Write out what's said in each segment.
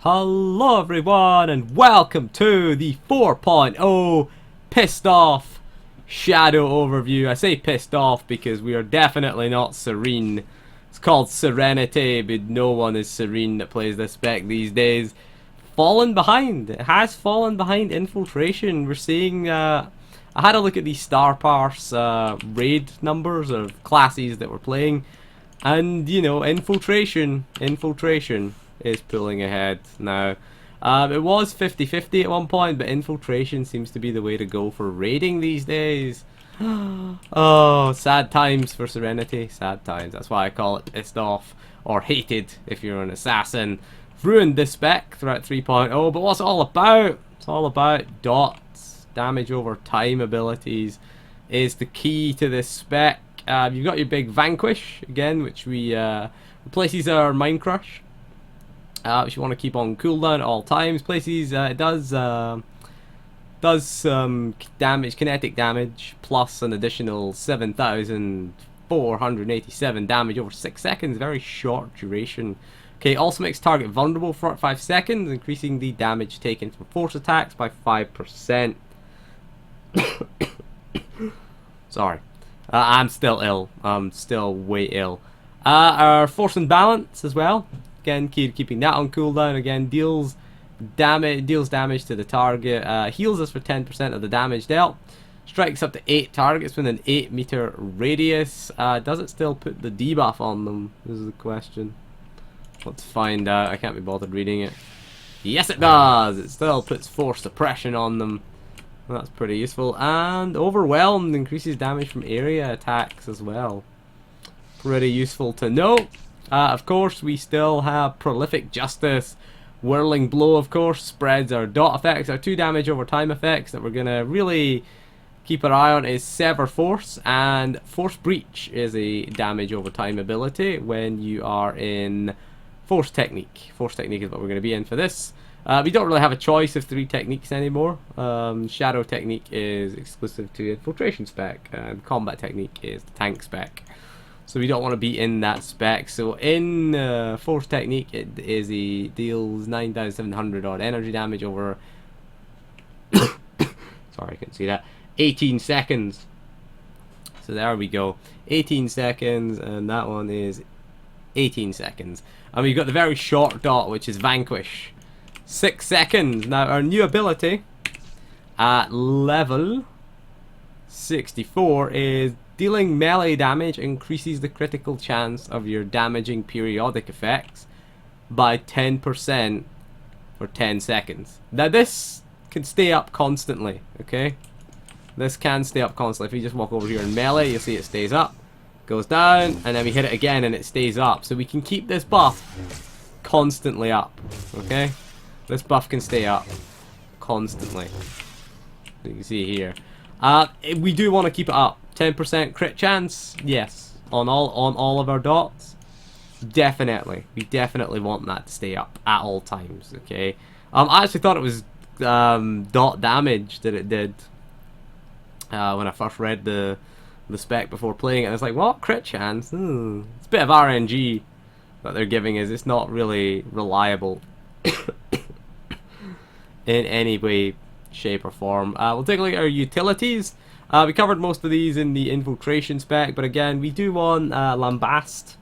Hello everyone and welcome to the 4.0 Pissed Off Shadow Overview. I say pissed off because we are definitely not serene. It's called Serenity, but no one is serene that plays this spec these days. Fallen behind. It has fallen behind Infiltration. We're seeing, I had a look at the Star Parse raid numbers of classes that we're playing. And, you know, Infiltration is pulling ahead now. It was 50-50 at one point, but Infiltration seems to be the way to go for raiding these days. Oh, sad times for Serenity. Sad times. That's why I call it pissed off, or hated if you're an assassin. Ruined this spec throughout 3.0, but what's it all about? It's all about dots. Damage over time abilities is the key to this spec. You've got your big Vanquish, again, which replaces our Mind Crush. Which you want to keep on cooldown at all times. Places it does some damage, kinetic damage, plus an additional 7,487 damage over 6 seconds. Very short duration. Okay, also makes target vulnerable for 5 seconds, increasing the damage taken from force attacks by 5%. Sorry, I'm still ill. I'm still way ill. Our force and balance as well. Again, keeping that on cooldown. Again, deals damage to the target. Heals us for 10% of the damage dealt. Strikes up to 8 targets within an 8-meter radius. Does it still put the debuff on them? This is the question. Let's find out. I can't be bothered reading it. Yes, it does. It still puts force suppression on them. That's pretty useful. And overwhelmed increases damage from area attacks as well. Pretty useful to know. Of course, we still have Prolific Justice. Whirling Blow, of course, spreads our dot effects. Our 2 damage over time effects that we're going to really keep our eye on is Sever Force, and Force Breach is a damage over time ability when you are in Force Technique. Force Technique is what we're going to be in for this. We don't really have a choice of 3 techniques anymore. Shadow Technique is exclusive to Infiltration spec, and Combat Technique is the Tank spec. So we don't want to be in that spec. So in Force Technique, it is deals 9,700 odd energy damage over sorry, I couldn't see that, 18 seconds. So there we go, 18 seconds, and that one is 18 seconds. And we've got the very short dot, which is Vanquish, 6 seconds. Now our new ability at level 64 is dealing melee damage increases the critical chance of your damaging periodic effects by 10% for 10 seconds. Now this can stay up constantly, okay? This can stay up constantly. If you just walk over here in melee, you'll see it stays up, goes down, and then we hit it again and it stays up. So we can keep this buff constantly up, okay? This buff can stay up constantly. You can see here. We do want to keep it up. 10% crit chance, yes, on all of our dots. Definitely, we definitely want that to stay up at all times. Okay, I actually thought it was dot damage that it did when I first read the spec before playing it. I was like, what, crit chance? It's a bit of RNG that they're giving us. It's not really reliable in any way, shape, or form. We'll take a look at our utilities. We covered most of these in the Infiltration spec, but again, we do want Lambast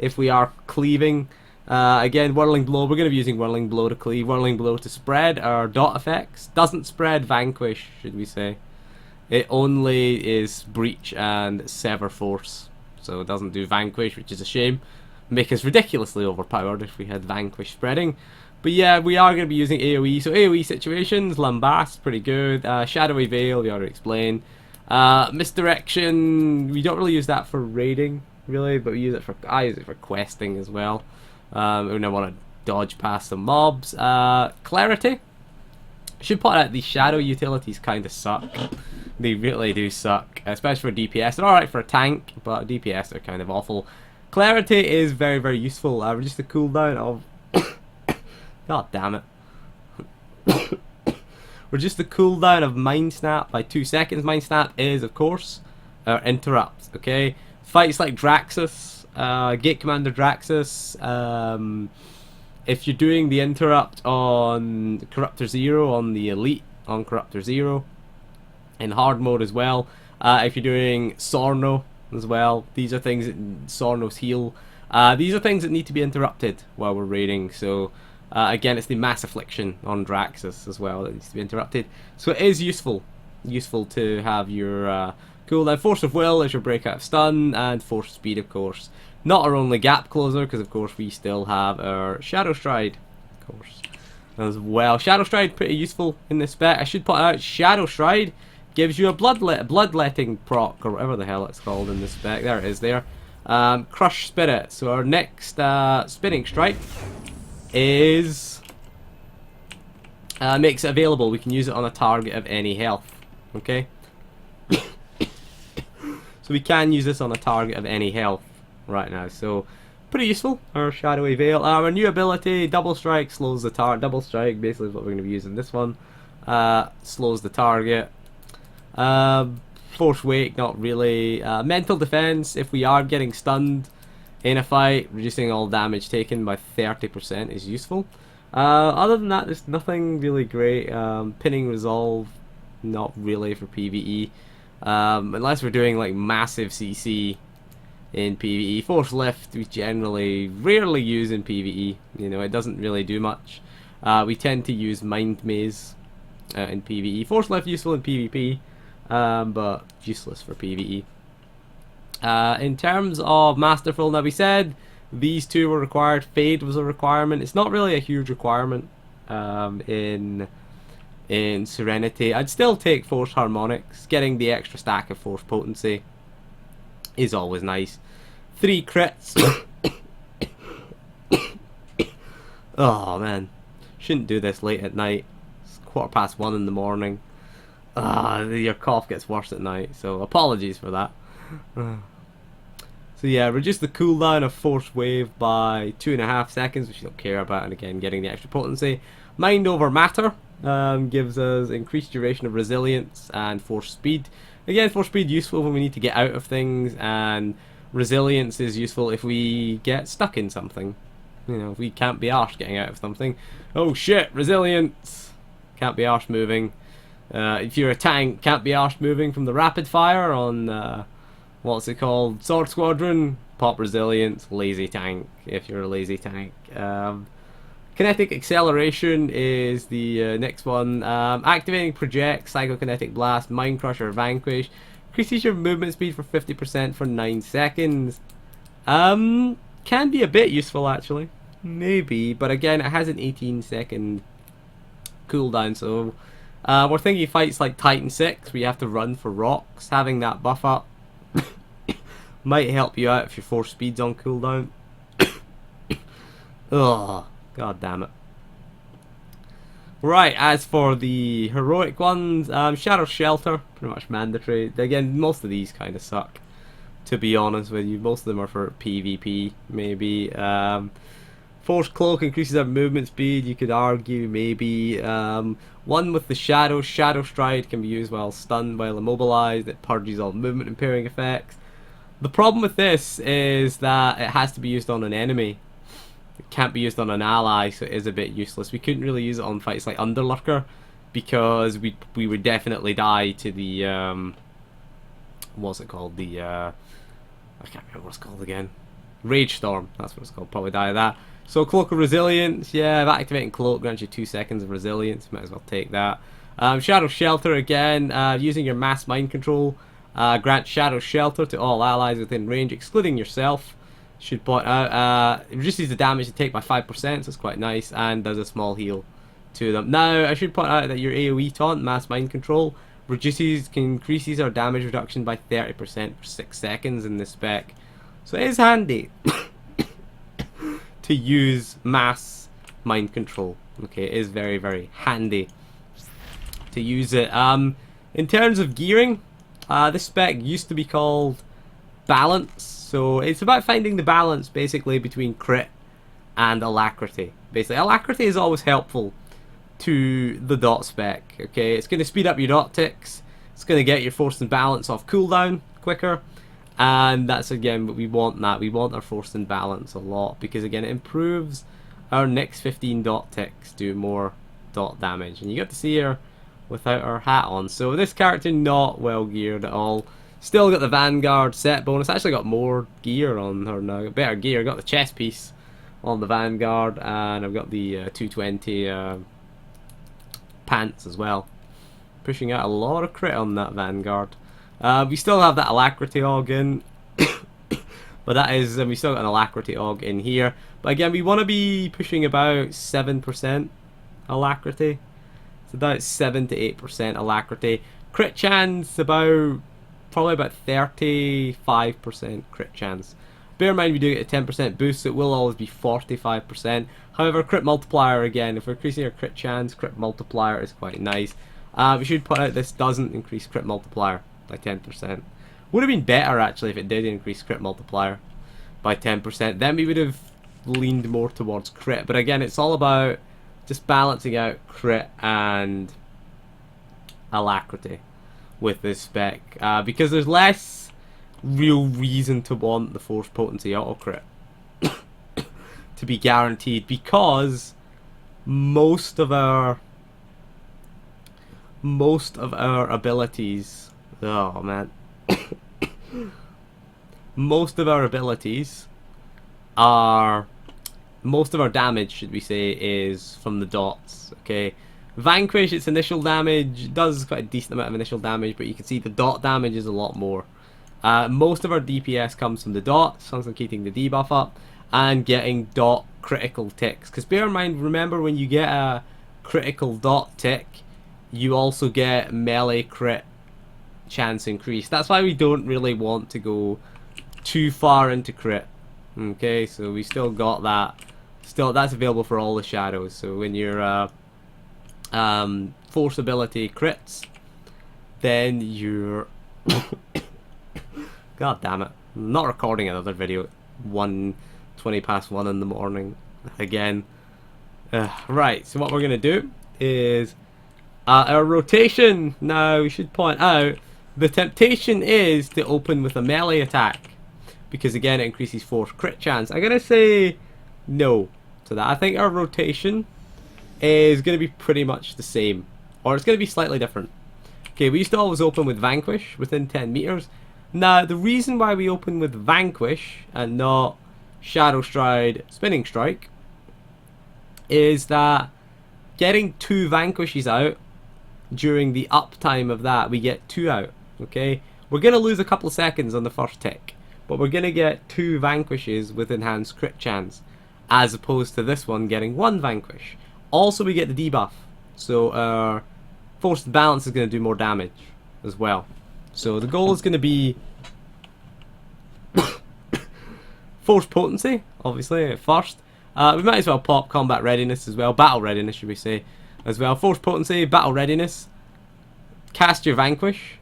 if we are cleaving. Again, Whirling Blow, we're going to be using Whirling Blow to cleave, Whirling Blow to spread our dot effects. Doesn't spread Vanquish, should we say. It only is Breach and Sever Force, so it doesn't do Vanquish, which is a shame. Make us ridiculously overpowered if we had Vanquish spreading. But yeah, we are going to be using AoE, so AoE situations, Lambast, pretty good. Shadowy Veil, we already explained. Misdirection, we don't really use that for raiding, really, but we use it for, I use it for questing as well. When I want to dodge past some mobs. Clarity, should point out these shadow utilities kind of suck. They really do suck, especially for DPS. They're alright for a tank, but DPS are kind of awful. Clarity is very, very useful. Just the cooldown of god damn it. Reduce the cooldown of Mind Snap by 2 seconds. Mind Snap is, of course, interrupt. Okay, fights like Draxus, Gate Commander Draxus, If you're doing the interrupt on Corruptor 0 on the Elite, on Corruptor 0, in hard mode as well, if you're doing Sorno as well, these are things that Sorno's heal. These are things that need to be interrupted while we're raiding, so again it's the Mass Affliction on Draxus as well that needs to be interrupted. So it is useful to have your cooldown. Force of Will is your breakout of stun, and Force Speed of course. Not our only gap closer, because of course we still have our Shadow Stride, of course, as well. Shadow Stride pretty useful in this spec. I should point out Shadow Stride gives you a bloodletting proc, or whatever the hell it's called in this spec. There it is there. Crush Spirit. So our next Spinning Strike is makes it available. We can use it on a target of any health. Okay. So we can use this on a target of any health right now, so pretty useful. Our Shadowy Veil. Our new ability, Double Strike, slows the target. Double Strike basically is what we're going to be using this one. Slows the target. Force Wake, not really. Mental Defense, if we are getting stunned in a fight, reducing all damage taken by 30% is useful. Other than that, there's nothing really great. Pinning Resolve, not really for PvE. Unless we're doing like massive CC in PvE. Force Lift we generally rarely use in PvE. You know, it doesn't really do much. We tend to use Mind Maze in PvE. Force Lift useful in PvP, but useless for PvE. In terms of Masterful, now we said these two were required. Fade was a requirement. It's not really a huge requirement in Serenity. I'd still take Force Harmonics. Getting the extra stack of Force Potency is always nice. 3 crits. Oh man, shouldn't do this late at night. It's 1:15 in the morning. Your cough gets worse at night, so apologies for that. So yeah, reduce the cooldown of Force Wave by 2.5 seconds, which you don't care about, and again getting the extra potency. Mind over Matter gives us increased duration of resilience and Force Speed. Again, Force Speed useful when we need to get out of things, and resilience is useful if we get stuck in something. You know, if we can't be arsed getting out of something. Oh shit, resilience! Can't be arsed moving. If you're a tank, can't be arsed moving from the rapid fire on, what's it called? Sword Squadron. Pop resilience, lazy tank, if you're a lazy tank. Kinetic Acceleration is the next one. Activating Project, Psychokinetic Blast, Mind Crusher, Vanquish. Increases your movement speed for 50% for 9 seconds. Can be a bit useful actually. Maybe, but again it has an 18-second cooldown, so we're thinking fights like Titan 6 where you have to run for rocks. Having that buff up might help you out if your Force Speed's on cooldown. Ugh. God damn it. Right, as for the heroic ones, Shadow Shelter, pretty much mandatory. Again, most of these kind of suck, to be honest with you. Most of them are for PvP, maybe. Force Cloak increases our movement speed, you could argue, maybe. One with the Shadow Stride can be used while stunned, while immobilized. It purges all movement impairing effects. The problem with this is that it has to be used on an enemy. It can't be used on an ally, so it is a bit useless. We couldn't really use it on fights like Underlurker because we would definitely die to the what's it called? The I can't remember what it's called again. Rage Storm, that's what it's called. Probably die of that. So Cloak of Resilience, yeah, activating Cloak grants you 2 seconds of resilience. Might as well take that. Shadow Shelter again, using your mass mind control, grant Shadow Shelter to all allies within range, excluding yourself. Should point out, it reduces the damage they take by 5%, so it's quite nice, and does a small heal to them. Now, I should point out that your AoE taunt, Mass Mind Control, increases our damage reduction by 30% for 6 seconds in this spec. So it is handy to use Mass Mind Control. Okay, it is very, very handy to use it. In terms of gearing, this spec used to be called Balance. So it's about finding the balance basically between crit and alacrity. Basically, alacrity is always helpful to the dot spec. Okay, it's going to speed up your dot ticks. It's going to get your force and balance off cooldown quicker, and that's again what we want. We want our force and balance a lot because again it improves our next 15 dot ticks do more dot damage. And you get to see her without her hat on. So this character not well geared at all. Still got the Vanguard set bonus. Actually got more gear on her now. Better gear. Got the chest piece on the Vanguard, and I've got the 220 pants as well. Pushing out a lot of crit on that Vanguard. We still have that Alacrity Aug in. But that is, we still got an Alacrity Aug in here. But again, we want to be pushing about 7% Alacrity. So that's 7 to 8% Alacrity. Crit chance probably about 35% crit chance. Bear in mind we do get a 10% boost, so it will always be 45%. However, crit multiplier again, if we're increasing our crit chance, crit multiplier is quite nice. We should point out this doesn't increase crit multiplier by 10%. Would have been better actually if it did increase crit multiplier by 10%. Then we would have leaned more towards crit. But again, it's all about just balancing out crit and Alacrity with this spec. Because there's less real reason to want the Force Potency auto crit to be guaranteed, because most of our abilities, oh man, most of our damage, should we say, is from the dots. Okay, Vanquish, its initial damage does quite a decent amount of initial damage, but you can see the dot damage is a lot more. Most of our DPS comes from the dots, so I'm keeping the debuff up and getting dot critical ticks. Because bear in mind, remember when you get a critical dot tick, you also get melee crit chance increase. That's why we don't really want to go too far into crit. Okay, so we still got that. Still, that's available for all the shadows. So when your force ability crits, then you're God damn it! I'm not recording another video. 1:20 past 1 in the morning again. Right. So what we're gonna do is our rotation. Now we should point out the temptation is to open with a melee attack, because again it increases force crit chance. I'm gonna say no to that. I think our rotation is gonna be pretty much the same, or it's gonna be slightly different. Okay, we used to always open with Vanquish within 10 meters. Now the reason why we open with Vanquish and not Shadow Stride, Spinning Strike, is that getting 2 Vanquishes out during the uptime of that, we get 2 out. Okay, we're gonna lose a couple of seconds on the first tick, but we're gonna get 2 Vanquishes with enhanced crit chance, as opposed to this one getting 1 Vanquish. Also, we get the debuff, so our forced balance is gonna do more damage as well. So the goal is gonna be force potency, obviously at first. We might as well pop combat readiness as well, battle readiness should we say, as well. Force potency, battle readiness. Cast your Vanquish.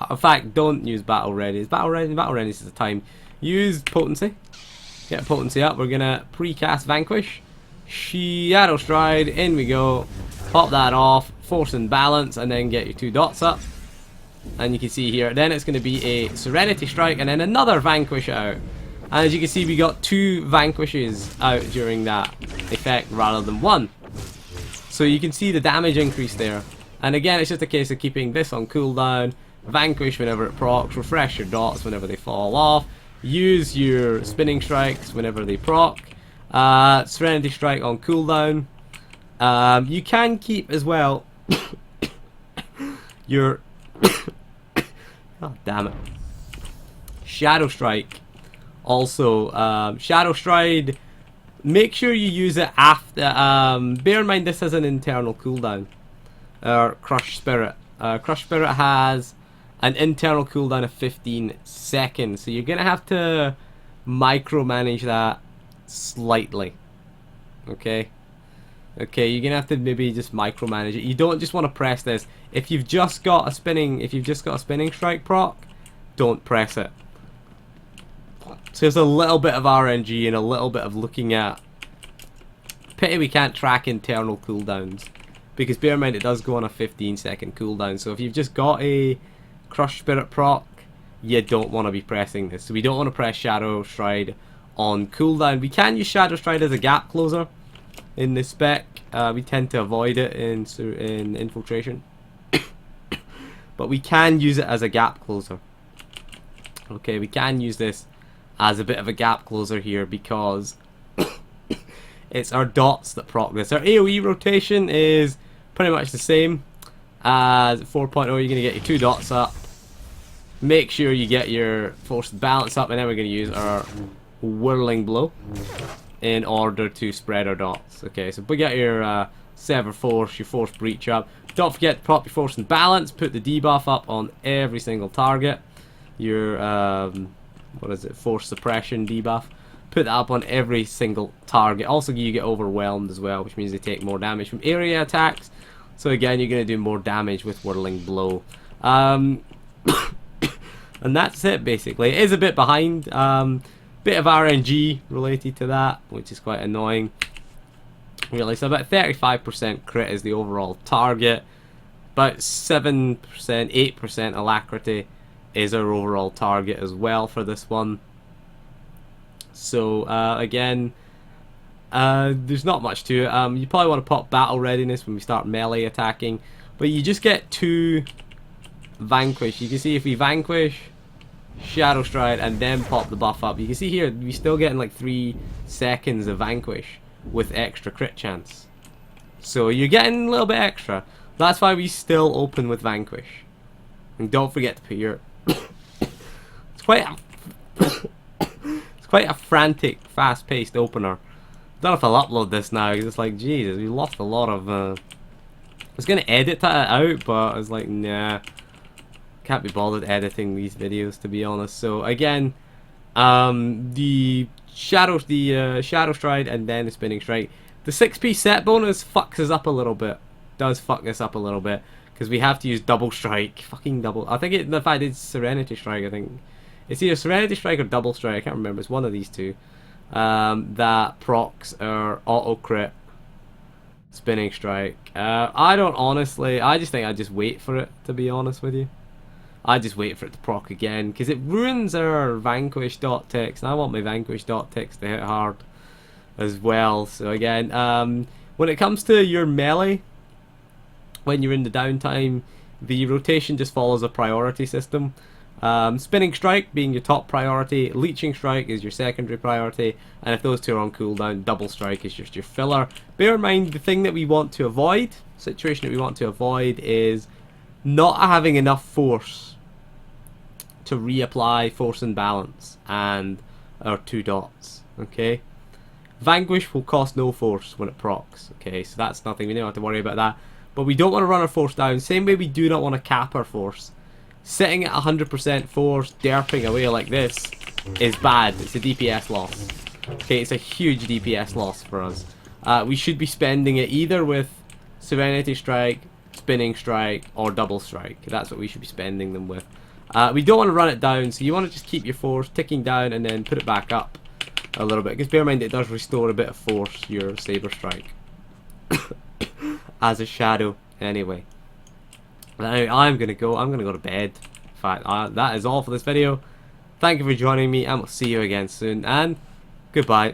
In fact, don't use battle readiness. Battle readiness is the time. Use potency. Get potency up. We're gonna pre-cast Vanquish. Shadow Stride. In we go. Pop that off. Force and balance, and then get your 2 dots up. And you can see here, then it's going to be a Serenity Strike, and then another Vanquish out. And as you can see, we got 2 Vanquishes out during that effect rather than 1. So you can see the damage increase there. And again, it's just a case of keeping this on cooldown. Vanquish whenever it procs. Refresh your dots whenever they fall off. Use your Spinning Strikes whenever they proc. Serenity Strike on cooldown. You can keep as well your God damn it. Shadow Strike. Also, Shadow Stride, make sure you use it after. Bear in mind this has an internal cooldown. Crush Spirit. Crush Spirit has an internal cooldown of 15 seconds. So you're going to have to micromanage that slightly. Okay? Okay, you're gonna have to maybe just micromanage it. You don't just want to press this. If you've just got a spinning strike proc, don't press it. So there's a little bit of RNG and a little bit of looking at. Pity we can't track internal cooldowns, because bear in mind it does go on a 15-second cooldown. So if you've just got a Crush Spirit proc, you don't want to be pressing this. So we don't want to press Shadow Stride on cooldown. We can use Shadow Stride as a gap closer in this spec. We tend to avoid it in Infiltration. But we can use it as a gap closer. Okay, we can use this as a bit of a gap closer here because it's our dots that proc this. Our AoE rotation is pretty much the same as 4.0. You're going to get your 2 dots up. Make sure you get your force balance up, and then we're going to use our whirling blow in order to spread our dots. Okay, so we get your sever force, your force breach up. Don't forget to prop your force and balance. Put the debuff up on every single target. Your what is it? Force suppression debuff. Put that up on every single target. Also, you get overwhelmed as well, which means they take more damage from area attacks. So again, you're going to do more damage with whirling blow. And that's it basically. It is a bit behind. Bit of RNG related to that, which is quite annoying. Really, so about 35% crit is the overall target. About 7%, 8% alacrity is our overall target as well for this one. So again, there's not much to it. You probably want to pop battle readiness when we start melee attacking, but you just get 2 vanquish. You can see if we vanquish, Shadow Stride, and then pop the buff up, you can see here we're still getting like 3 seconds of vanquish with extra crit chance. So you're getting a little bit extra. That's why we still open with vanquish. And don't forget to put your it's quite a frantic, fast-paced opener. I don't know if I'll upload this now because it's like, Jesus, we lost a lot of I was gonna edit that out, but I was like, nah, can't be bothered editing these videos, to be honest. So again, the Shadow Stride and then the Spinning Strike. The 6p set bonus fucks us up a little bit. Does fuck us up a little bit because we have to use double strike. Fucking double. I think in fact it's Serenity Strike. I think it's either Serenity Strike or double strike. I can't remember. It's one of these two. That procs our auto crit Spinning Strike. I don't honestly. I just think I just wait for it, to be honest with you. I just wait for it to proc again because it ruins our vanquish dot ticks, and I want my vanquish dot ticks to hit hard as well. So again, when it comes to your melee, when you're in the downtime, the rotation just follows a priority system. Spinning Strike being your top priority, Leeching Strike is your secondary priority, and if those two are on cooldown, Double Strike is just your filler. Bear in mind, the thing that we want to avoid, situation that we want to avoid, is not having enough force to reapply force and balance and our 2 dots. Okay, Vanquish will cost no force when it procs. Okay, so that's nothing, we don't have to worry about that. But we don't want to run our force down. Same way we do not want to cap our force. Sitting at 100% force, derping away like this is bad. It's a DPS loss. Okay, it's a huge DPS loss for us. We should be spending it either with Serenity Strike, Spinning Strike, or Double Strike. That's what we should be spending them with. We don't want to run it down, so you want to just keep your force ticking down and then put it back up a little bit. Because bear in mind, it does restore a bit of force, your Saber Strike. As a shadow, anyway. Now I'm gonna go to bed. In fact, that is all for this video. Thank you for joining me, and we'll see you again soon, and goodbye.